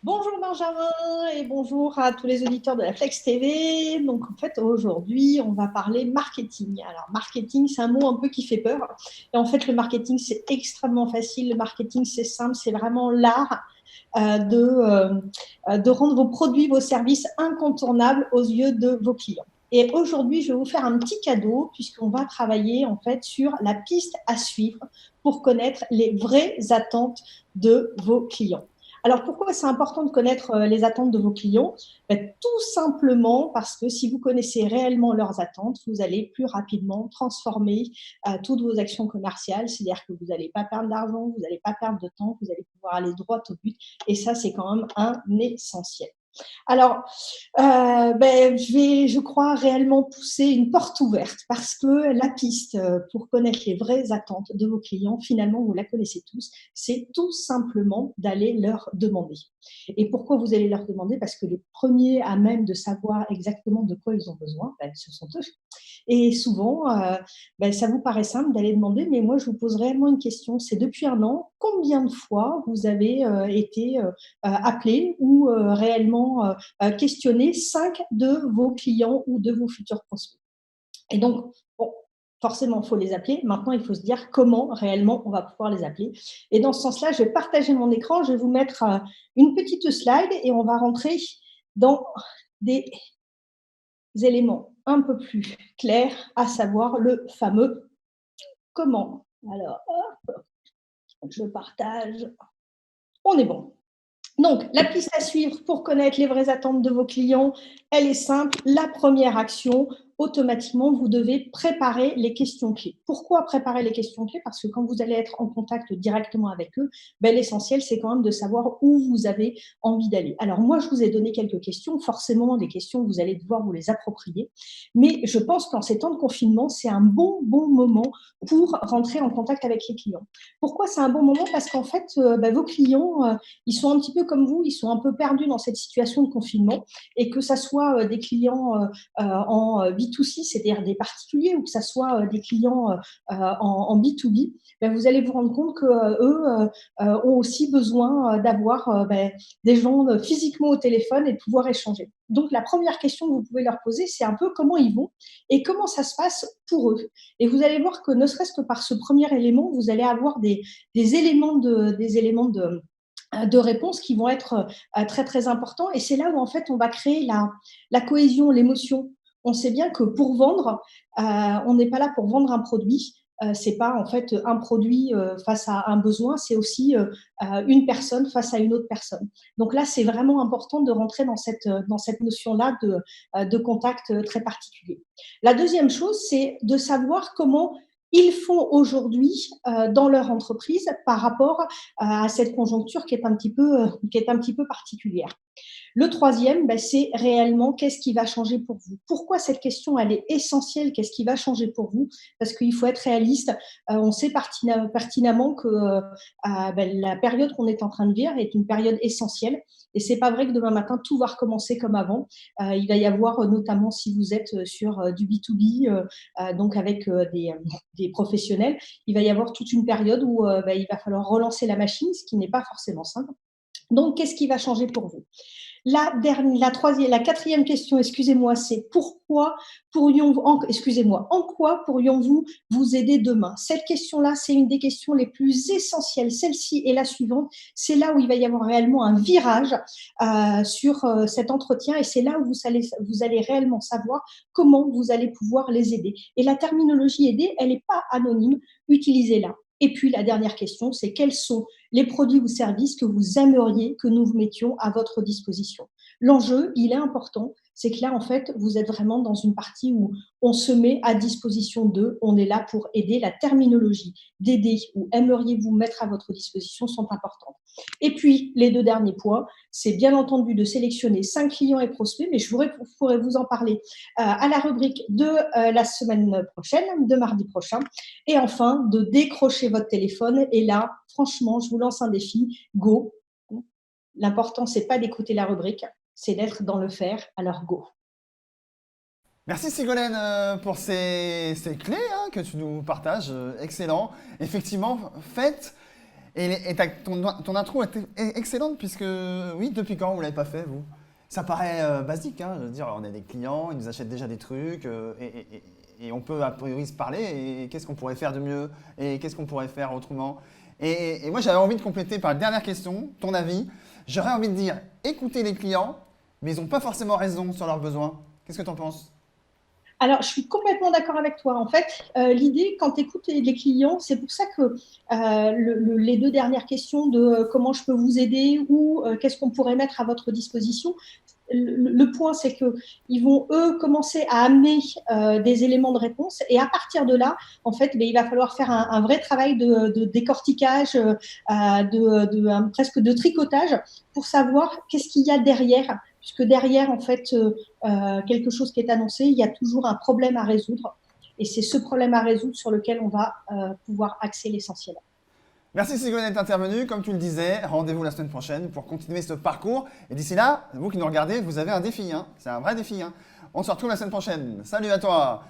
Bonjour Benjamin et bonjour à tous les auditeurs de la Flex TV. Donc en fait aujourd'hui on va parler marketing. Alors marketing c'est un mot un peu qui fait peur. Et en fait le marketing c'est extrêmement facile. Le marketing c'est simple, c'est vraiment l'art de rendre vos produits, vos services incontournables aux yeux de vos clients. Et aujourd'hui je vais vous faire un petit cadeau puisqu'on va travailler en fait sur la piste à suivre pour connaître les vraies attentes de vos clients. Alors, pourquoi c'est important de connaître les attentes de vos clients? Tout simplement parce que si vous connaissez réellement leurs attentes, vous allez plus rapidement transformer toutes vos actions commerciales. C'est-à-dire que vous n'allez pas perdre d'argent, vous n'allez pas perdre de temps, vous allez pouvoir aller droit au but. Et ça, c'est quand même un essentiel. Alors, je crois, réellement pousser une porte ouverte parce que la piste pour connaître les vraies attentes de vos clients, finalement, vous la connaissez tous, c'est tout simplement d'aller leur demander. Et pourquoi vous allez leur demander? Parce que les premiers à même de savoir exactement de quoi ils ont besoin, ce sont eux. Et souvent, ça vous paraît simple d'aller demander, mais moi, je vous pose réellement une question. C'est depuis un an, combien de fois vous avez été appelé ou réellement questionné 5 de vos clients ou de vos futurs prospects? Et donc, bon, forcément, il faut les appeler. Maintenant, il faut se dire comment réellement on va pouvoir les appeler. Et dans ce sens-là, je vais partager mon écran. Je vais vous mettre une petite slide et on va rentrer dans des éléments un peu plus clairs, à savoir le fameux comment. Alors, hop, je partage. On est bon. Donc, la piste à suivre pour connaître les vraies attentes de vos clients, elle est simple. La première action, automatiquement, vous devez préparer les questions clés. Pourquoi préparer les questions clés? Parce que quand vous allez être en contact directement avec eux, l'essentiel, c'est quand même de savoir où vous avez envie d'aller. Alors, moi, je vous ai donné quelques questions. Forcément, des questions, vous allez devoir vous les approprier. Mais je pense qu'en ces temps de confinement, c'est un bon moment pour rentrer en contact avec les clients. Pourquoi c'est un bon moment? Parce qu'en fait, vos clients, ils sont un petit peu comme vous, ils sont un peu perdus dans cette situation de confinement et que ça soit des clients en B2C, c'est-à-dire des particuliers, ou que ça soit des clients en B2B, vous allez vous rendre compte que eux ont aussi besoin d'avoir des gens physiquement au téléphone et de pouvoir échanger. Donc la première question que vous pouvez leur poser, c'est un peu comment ils vont et comment ça se passe pour eux. Et vous allez voir que ne serait-ce que par ce premier élément, vous allez avoir des éléments de réponses qui vont être très très importants. Et c'est là où en fait on va créer la cohésion, l'émotion. On sait bien que pour vendre, on n'est pas là pour vendre un produit. C'est pas en fait un produit face à un besoin, c'est aussi une personne face à une autre personne. Donc là, c'est vraiment important de rentrer dans cette notion-là de contact très particulier. La deuxième chose, c'est de savoir comment ils font aujourd'hui dans leur entreprise par rapport à cette conjoncture qui est un petit peu particulière. Le troisième, c'est réellement qu'est-ce qui va changer pour vous? Pourquoi cette question, elle est essentielle? Qu'est-ce qui va changer pour vous? Parce qu'il faut être réaliste. On sait pertinemment que la période qu'on est en train de vivre est une période essentielle. Et c'est pas vrai que demain matin, tout va recommencer comme avant. Il va y avoir, notamment si vous êtes sur du B2B, donc avec des professionnels, il va y avoir toute une période où il va falloir relancer la machine, ce qui n'est pas forcément simple. Donc, qu'est-ce qui va changer pour vous? La quatrième question, excusez-moi, c'est en quoi pourrions-vous vous aider demain? Cette question-là, c'est une des questions les plus essentielles. Celle-ci et la suivante, c'est là où il va y avoir réellement un virage sur cet entretien et c'est là où vous allez réellement savoir comment vous allez pouvoir les aider. Et la terminologie aider, elle n'est pas anonyme, utilisez-la. Et puis la dernière question, c'est quels sont les produits ou services que vous aimeriez que nous vous mettions à votre disposition. L'enjeu, il est important, c'est que là, en fait, vous êtes vraiment dans une partie où on se met à disposition d'eux, on est là pour aider. La terminologie d'aider ou aimeriez-vous mettre à votre disposition sont importantes. Et puis, les deux derniers points, c'est bien entendu de sélectionner 5 clients et prospects, mais je pourrais vous en parler à la rubrique de la semaine prochaine, de mardi prochain. Et enfin, de décrocher votre téléphone. Et là, franchement, je vous lance un défi. Go. L'important, c'est pas d'écouter la rubrique, c'est d'être dans le faire. Alors go. Merci Ségolène pour ces clés que tu nous partages. Excellent. Effectivement, faites Ton intro était excellente puisque, oui, depuis quand vous ne l'avez pas fait, vous? Ça paraît basique, hein, je veux dire, on a des clients, ils nous achètent déjà des trucs et on peut a priori se parler et qu'est-ce qu'on pourrait faire de mieux et qu'est-ce qu'on pourrait faire autrement. Et moi, j'avais envie de compléter par la dernière question, ton avis. J'aurais envie de dire, écoutez les clients, mais ils n'ont pas forcément raison sur leurs besoins. Qu'est-ce que tu en penses? Alors, je suis complètement d'accord avec toi. En fait, l'idée, quand tu écoutes les clients, c'est pour ça que les deux dernières questions de comment je peux vous aider ou qu'est-ce qu'on pourrait mettre à votre disposition, le point, c'est qu'ils vont, eux, commencer à amener des éléments de réponse. Et à partir de là, en fait, il va falloir faire un vrai travail de décortiquage, presque de tricotage pour savoir qu'est-ce qu'il y a derrière. Puisque derrière, en fait, quelque chose qui est annoncé, il y a toujours un problème à résoudre. Et c'est ce problème à résoudre sur lequel on va pouvoir axer l'essentiel. Merci Ségolène d'être intervenue. Comme tu le disais, rendez-vous la semaine prochaine pour continuer ce parcours. Et d'ici là, vous qui nous regardez, vous avez un défi, hein. C'est un vrai défi, hein. On se retrouve la semaine prochaine. Salut à toi!